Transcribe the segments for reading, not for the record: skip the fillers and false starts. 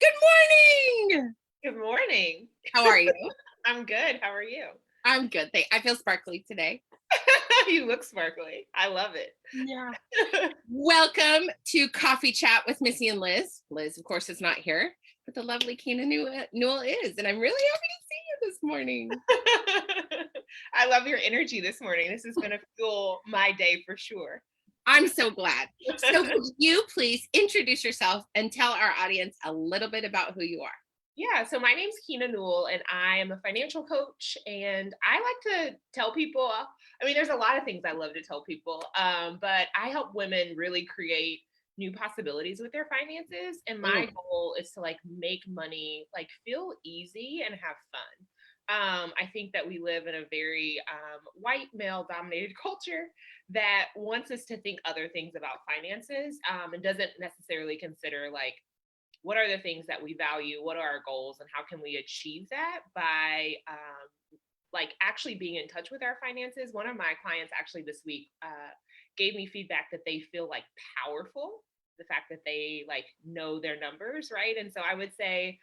Good morning. Good morning. How are you? I'm good. How are you? I'm good. I feel sparkly today. You look sparkly. I love it. Yeah. Welcome to Coffee Chat with Missy and Liz. Liz, of course, is not here, but the lovely Keina Newell is. And I'm really happy to see you this morning. I love your energy this morning. This is going to fuel my day for sure. I'm so glad. So could you please introduce yourself and tell our audience a little bit about who you are? Yeah, so my name's Keina Newell, and I am a financial coach. And I like to tell people, there's a lot of things I love to tell people, but I help women really create new possibilities with their finances. And my goal is to make money feel easy and have fun. I think that we live in a very white male dominated culture that wants us to think other things about finances and doesn't necessarily consider what are the things that we value, what are our goals, and how can we achieve that by actually being in touch with our finances. One of my clients actually this week gave me feedback that they feel powerful, the fact that they know their numbers, right? And so I would say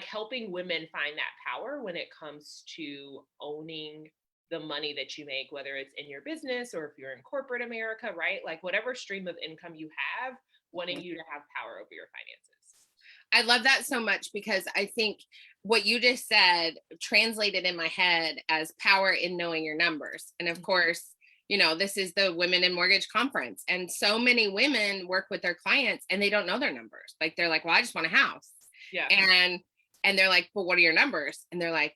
helping women find that power when it comes to owning the money that you make, whether it's in your business or if you're in corporate America, right? Whatever stream of income you have, wanting you to have power over your finances. I love that so much because I think what you just said translated in my head as power in knowing your numbers. And of course, this is the Women in Mortgage Conference. And so many women work with their clients and they don't know their numbers. They're like, well, I just want a house. Yeah. And they're like, but what are your numbers? And they're like,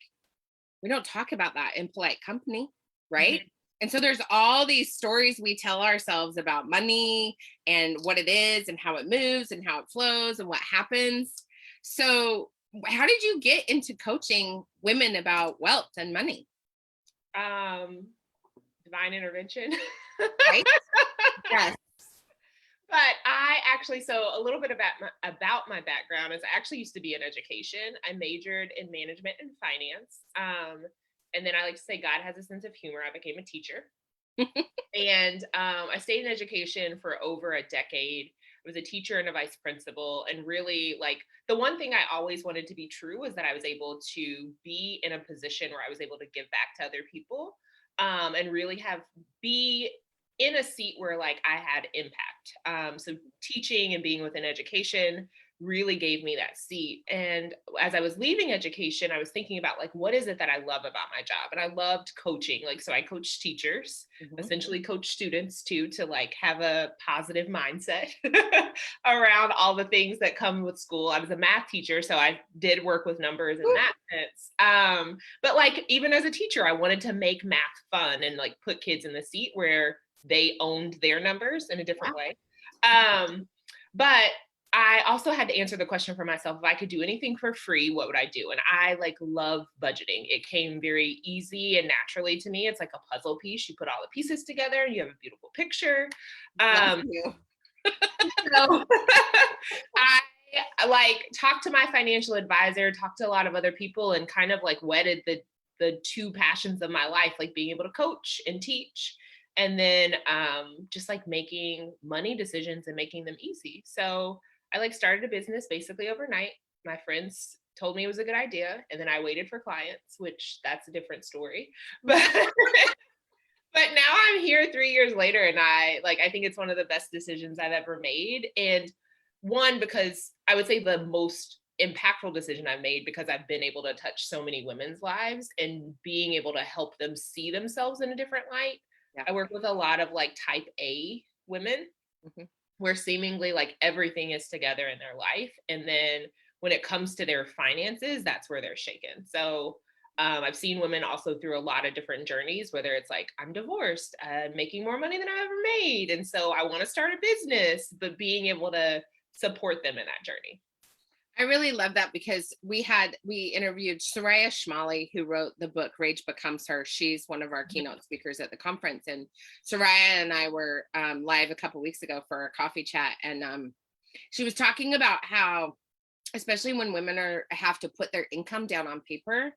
we don't talk about that in polite company, right? Mm-hmm. And so there's all these stories we tell ourselves about money and what it is and how it moves and how it flows and what happens. So how did you get into coaching women about wealth and money? Divine intervention. Right? Yes. But I actually, so a little bit about my background is I actually used to be in education. I majored in management and finance. And then I like to say God has a sense of humor. I became a teacher. And I stayed in education for over a decade. I was a teacher and a vice principal. And really, the one thing I always wanted to be true was that I was able to be in a position where I was able to give back to other people and really be in a seat where I had impact. So teaching and being within education really gave me that seat. And as I was leaving education, I was thinking about what is it that I love about my job? And I loved coaching. So I coached teachers, essentially coach students too, to have a positive mindset around all the things that come with school. I was a math teacher, so I did work with numbers in that sense. But even as a teacher, I wanted to make math fun and put kids in the seat where they owned their numbers in a different way. But I also had to answer the question for myself, if I could do anything for free, what would I do? And I love budgeting. It came very easy and naturally to me. It's like a puzzle piece. You put all the pieces together and you have a beautiful picture. So I talked to my financial advisor, talked to a lot of other people, and kind of wedded the two passions of my life, being able to coach and teach. And then just making money decisions and making them easy. So I started a business basically overnight. My friends told me it was a good idea. And then I waited for clients, which that's a different story. But but now I'm here 3 years later, and I think it's one of the best decisions I've ever made. And one, because I would say the most impactful decision I've made, because I've been able to touch so many women's lives and being able to help them see themselves in a different light. Yeah. I work with a lot of type A women where seemingly everything is together in their life. And then when it comes to their finances, that's where they're shaken. So I've seen women also through a lot of different journeys, whether it's I'm divorced, making more money than I ever made. And so I want to start a business, but being able to support them in that journey. I really love that because we interviewed Soraya Shmali, who wrote the book Rage Becomes Her. She's one of our keynote speakers at the conference. And Soraya and I were live a couple of weeks ago for a coffee chat. And she was talking about how, especially when women have to put their income down on paper,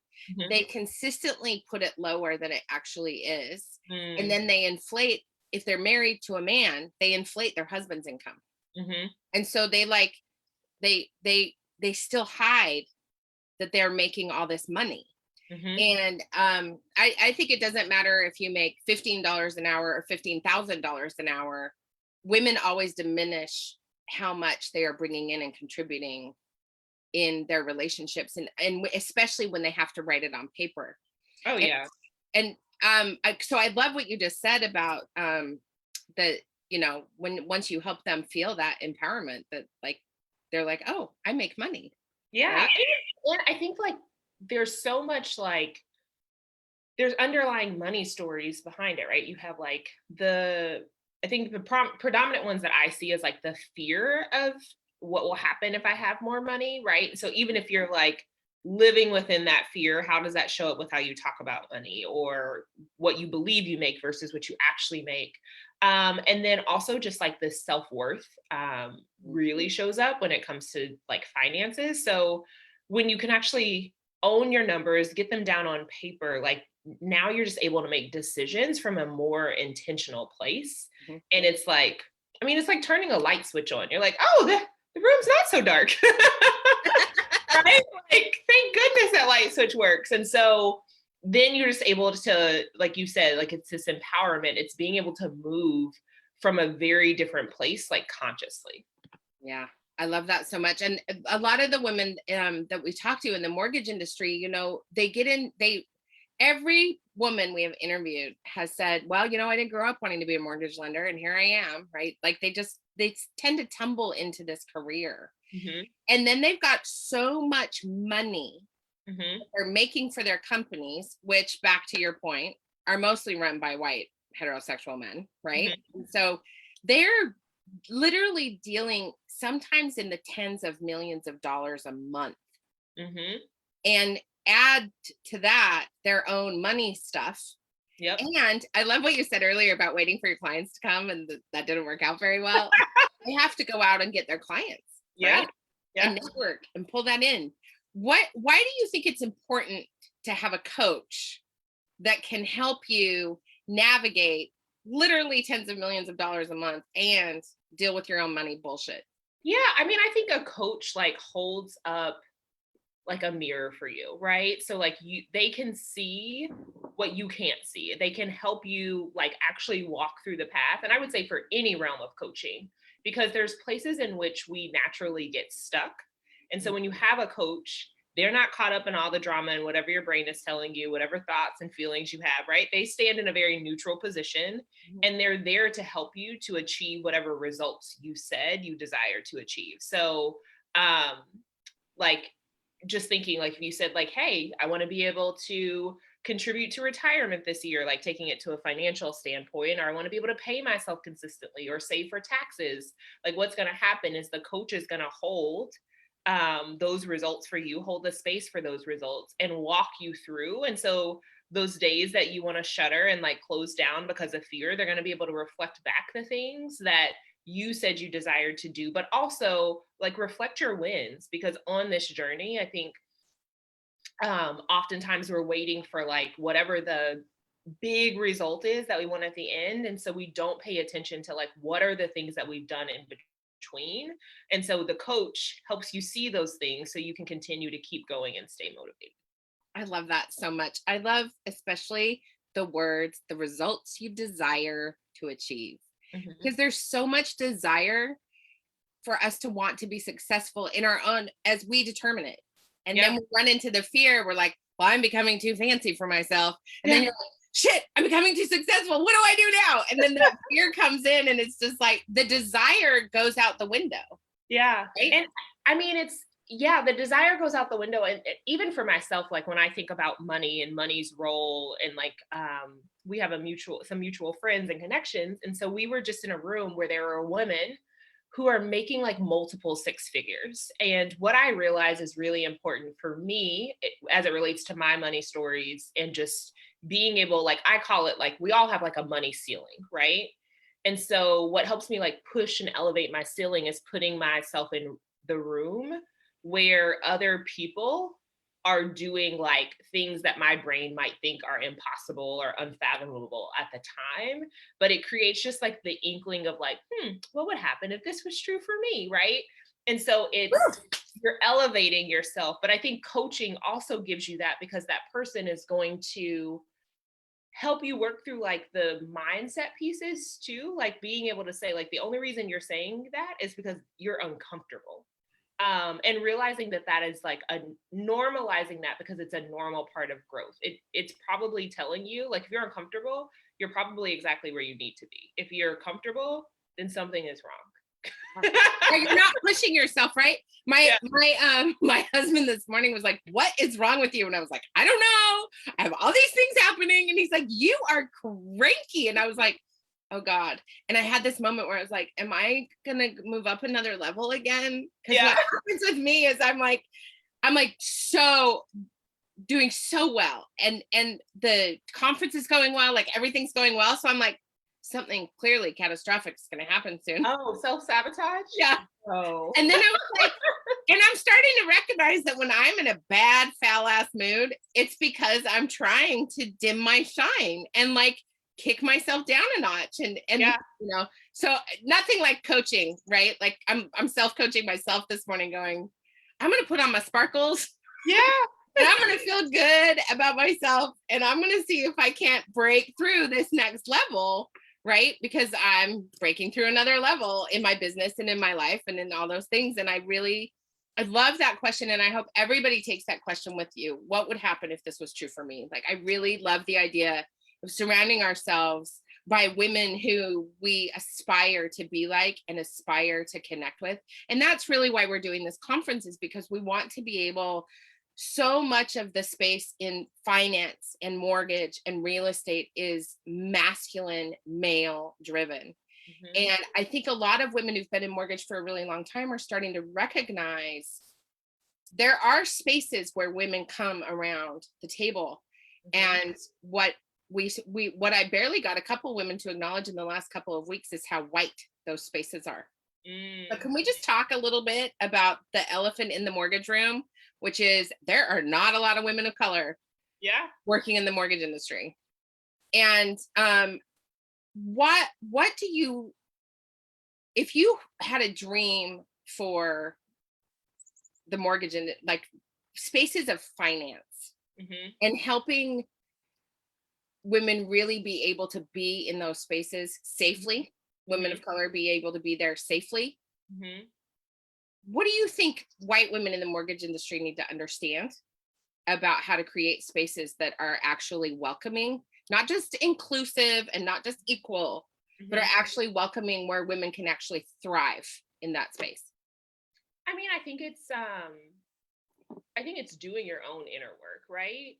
they consistently put it lower than it actually is. And then they inflate, if they're married to a man, they inflate their husband's income. And so they they still hide that they're making all this money. Mm-hmm. And I think it doesn't matter if you make $15 an hour or $15,000 an hour. Women always diminish how much they are bringing in and contributing in their relationships, and especially when they have to write it on paper. Oh And, yeah. and so I love what you just said about the, when once you help them feel that empowerment, that like they're like, oh, I make money, Yeah. right? And I think like there's so much like there's underlying money stories behind it, right? You have like I think the predominant ones that I see is like the fear of what will happen if I have more money, right? So even if you're like living within that fear, how does that show up with how you talk about money or what you believe you make versus what you actually make? And then also just like the self-worth really shows up when it comes to like finances. So when you can actually own your numbers, get them down on paper, like now you're just able to make decisions from a more intentional place. Mhm. And it's like, I mean, it's like turning a light switch on. You're like, oh, the room's not so dark. Right? Like, thank goodness that light switch works. And so then you're just able to, like you said, like it's this empowerment. It's being able to move from a very different place, like consciously. Yeah, I love that so much. And a lot of the women that we talk to in the mortgage industry, they get in, every woman we have interviewed has said, well, I didn't grow up wanting to be a mortgage lender and here I am, right? Like they tend to tumble into this career. Mm-hmm. And then they've got so much money Mm-hmm. they're making for their companies, which, back to your point, are mostly run by white heterosexual men, right? Mm-hmm. And so they're literally dealing sometimes in the tens of millions of dollars a month. Mm-hmm. And add to that their own money stuff. Yep. And I love what you said earlier about waiting for your clients to come, and that didn't work out very well. They have to go out and get their clients, Yeah. right? Yeah. And network and pull that in. Why do you think it's important to have a coach that can help you navigate literally tens of millions of dollars a month and deal with your own money bullshit? Yeah. I mean, I think a coach like holds up like a mirror for you, right? So like they can see what you can't see. They can help you like actually walk through the path. And I would say for any realm of coaching, because there's places in which we naturally get stuck. And so when you have a coach, they're not caught up in all the drama and whatever your brain is telling you, whatever thoughts and feelings you have, right? They stand in a very neutral position and they're there to help you to achieve whatever results you said you desire to achieve. So, like just thinking like if you said like, hey, I want to be able to contribute to retirement this year, like taking it to a financial standpoint, or I want to be able to pay myself consistently or save for taxes, like what's going to happen is the coach is going to hold those results for you, hold the space for those results and walk you through. And so those days that you want to shutter and like close down because of fear, they're going to be able to reflect back the things that you said you desired to do, but also like reflect your wins, because on this journey, I think oftentimes we're waiting for like whatever the big result is that we want at the end. And so we don't pay attention to like, what are the things that we've done in between? And so the coach helps you see those things so you can continue to keep going and stay motivated. I love that so much. I love especially the words, the results you desire to achieve, Mm-hmm. because there's so much desire for us to want to be successful in our own as we determine it. And then we run into the fear. We're like, well, I'm becoming too fancy for myself. And then you're like, shit, I'm becoming too successful. What do I do now? And then that fear comes in and it's just like the desire goes out the window. Yeah. Right? And I mean, the desire goes out the window. And even for myself, like when I think about money and money's role and like, we have some mutual friends and connections. And so we were just in a room where there were women who are making like multiple six figures. And what I realize is really important for me as it relates to my money stories and just being able, like, I call it like, we all have like a money ceiling, right? And so what helps me like push and elevate my ceiling is putting myself in the room where other people are doing like things that my brain might think are impossible or unfathomable at the time. But it creates just like the inkling of like, what would happen if this was true for me? Right. And so it's you're elevating yourself. But I think coaching also gives you that, because that person is going to help you work through like the mindset pieces too, like being able to say like the only reason you're saying that is because you're uncomfortable, and realizing that that is like a normalizing that, because it's a normal part of growth. It's probably telling you like, if you're uncomfortable, you're probably exactly where you need to be. If you're comfortable, then something is wrong. Like, you're not pushing yourself, right? My husband this morning was like, "What is wrong with you?" And I was like, "I don't know. I have all these things happening." And he's like, "You are cranky." And I was like, "Oh God." And I had this moment where I was like, "Am I gonna move up another level again?" Because what happens with me is I'm like so doing so well, and the conference is going well, like everything's going well. So I'm like, something clearly catastrophic is going to happen soon. Oh, self-sabotage? Yeah. Oh. And then I was like, and I'm starting to recognize that when I'm in a bad, foul ass mood, it's because I'm trying to dim my shine and like kick myself down a notch. And Yeah. you know, so nothing like coaching, right? Like I'm self-coaching myself this morning, going, I'm gonna put on my sparkles. Yeah. And I'm gonna feel good about myself, and I'm gonna see if I can't break through this next level, right? Because I'm breaking through another level in my business and in my life and in all those things. And I love that question. And I hope everybody takes that question with you. What would happen if this was true for me? Like, I really love the idea of surrounding ourselves by women who we aspire to be like and aspire to connect with. And that's really why we're doing this conference, is because we want to be able, so much of the space in finance and mortgage and real estate is masculine, male driven. Mm-hmm. And I think a lot of women who've been in mortgage for a really long time are starting to recognize there are spaces where women come around the table. Mm-hmm. And what I barely got a couple women to acknowledge in the last couple of weeks is how white those spaces are. But can we just talk a little bit about the elephant in the mortgage room, which is there are not a lot of women of color working in the mortgage industry. And what do you, if you had a dream for the mortgage and like spaces of finance, Mm-hmm. and helping women really be able to be in those spaces safely, women of color be able to be there safely. Mm-hmm. What do you think white women in the mortgage industry need to understand about how to create spaces that are actually welcoming, not just inclusive and not just equal, but are actually welcoming, where women can actually thrive in that space? I mean, I think it's doing your own inner work, right?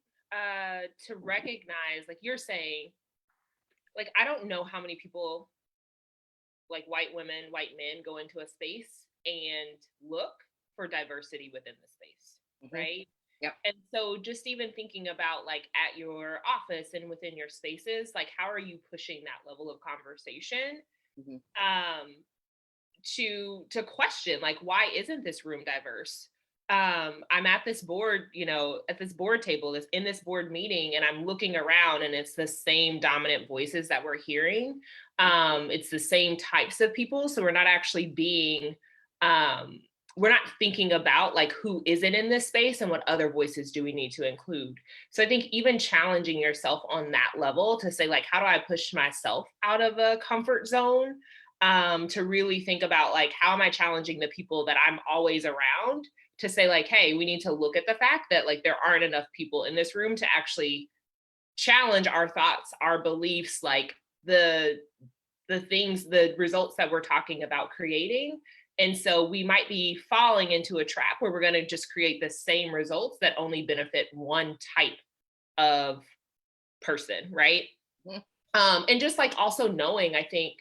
To recognize, like you're saying, like, I don't know how many people, like white women, white men, go into a space and look for diversity within the space, right? Yep. And so just even thinking about like at your office and within your spaces, like how are you pushing that level of conversation? To question, like, why isn't this room diverse? I'm at this board, at this board table, in this board meeting, and I'm looking around and it's the same dominant voices that we're hearing. It's the same types of people. So we're not actually we're not thinking about like who isn't in this space and what other voices do we need to include. So I think even challenging yourself on that level to say, like, how do I push myself out of a comfort zone? To really think about like, how am I challenging the people that I'm always around to say like, hey, we need to look at the fact that like there aren't enough people in this room to actually challenge our thoughts, our beliefs, like the things, the results that we're talking about creating. And so we might be falling into a trap where we're going to just create the same results that only benefit one type of person, right? And just like also knowing, I think,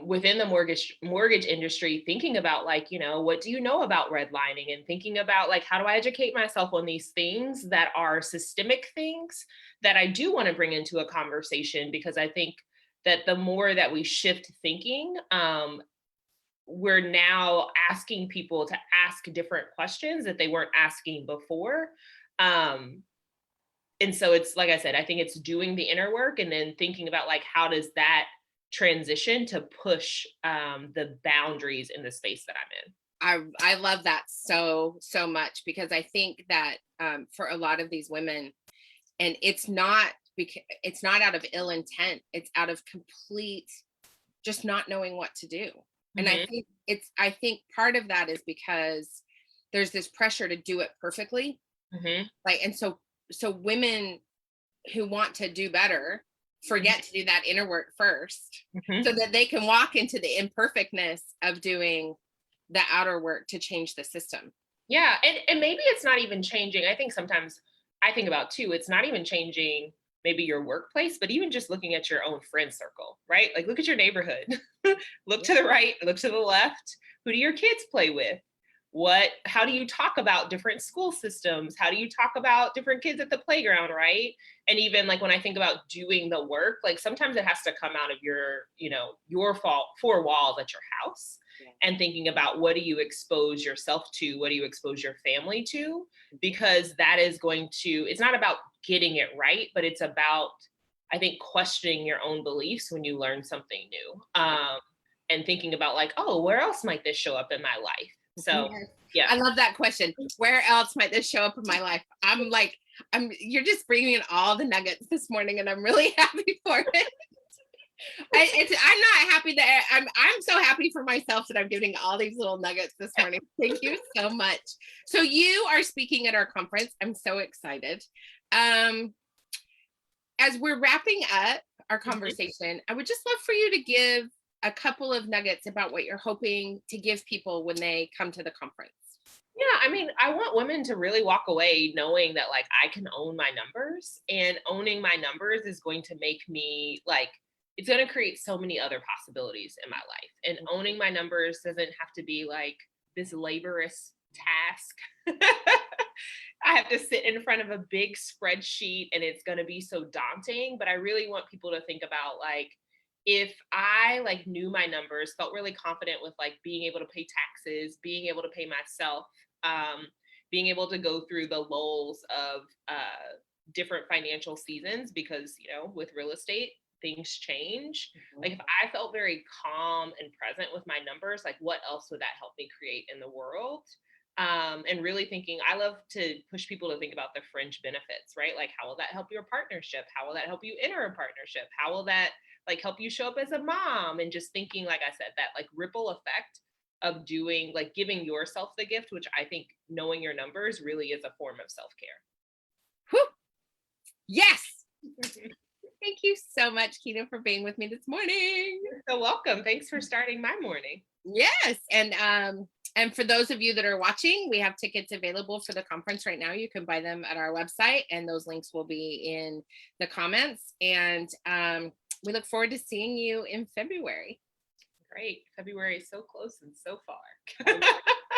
within the mortgage industry, thinking about like, what do you know about redlining, and thinking about like, how do I educate myself on these things that are systemic things that I do want to bring into a conversation, because I think that the more that we shift thinking, we're now asking people to ask different questions that they weren't asking before. And so it's like I said, I think it's doing the inner work and then thinking about like, how does that transition to push the boundaries in the space that I'm in. I love that so much, because I think that for a lot of these women, and it's not out of ill intent, it's out of complete just not knowing what to do. And I think part of that is because there's this pressure to do it perfectly. Like, and so women who want to do better forget to do that inner work first, so that they can walk into the imperfectness of doing the outer work to change the system. Yeah. And maybe it's not even changing. I think sometimes I think about too, it's not even changing maybe your workplace, but even just looking at your own friend circle, right? Like look at your neighborhood, look to the right, look to the left. Who do your kids play with? How do you talk about different school systems? How do you talk about different kids at the playground, right? And even like when I think about doing the work, like sometimes it has to come out of your four walls at your house. And thinking about what do you expose yourself to? What do you expose your family to? Because that is it's not about getting it right, but it's about, I think, questioning your own beliefs when you learn something new. And thinking about like, oh, where else might this show up in my life? So yeah. I love that question. Where else might this show up in my life? You're just bringing in all the nuggets this morning, and I'm really happy for it. I'm not happy that I'm so happy for myself that I'm getting all these little nuggets this morning. Thank you so much. So you are speaking at our conference. I'm so excited. As we're wrapping up our conversation, I would just love for you to give a couple of nuggets about what you're hoping to give people when they come to the conference. Yeah, I mean, I want women to really walk away knowing that like I can own my numbers, and owning my numbers is going to make me like, it's going to create so many other possibilities in my life. And owning my numbers doesn't have to be like this laborious task. I have to sit in front of a big spreadsheet and it's going to be so daunting. But I really want people to think about like, if I like knew my numbers, felt really confident with like being able to pay taxes, being able to pay myself, being able to go through the lulls of different financial seasons, because, with real estate, things change. Like if I felt very calm and present with my numbers, like what else would that help me create in the world? And really thinking, I love to push people to think about the fringe benefits, right? Like how will that help your partnership? How will that help you enter a partnership? How will that like help you show up as a mom? And just thinking, like I said, that like ripple effect of doing, like giving yourself the gift, which I think knowing your numbers really is a form of self-care. Whew. Yes. Thank you so much, Keina, for being with me this morning. You're so welcome. Thanks for starting my morning. Yes. And for those of you that are watching, we have tickets available for the conference right now. You can buy them at our website, and those links will be in the comments. And we look forward to seeing you in February. Great. February is so close and so far.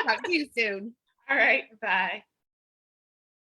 Talk to you soon. All right. Bye.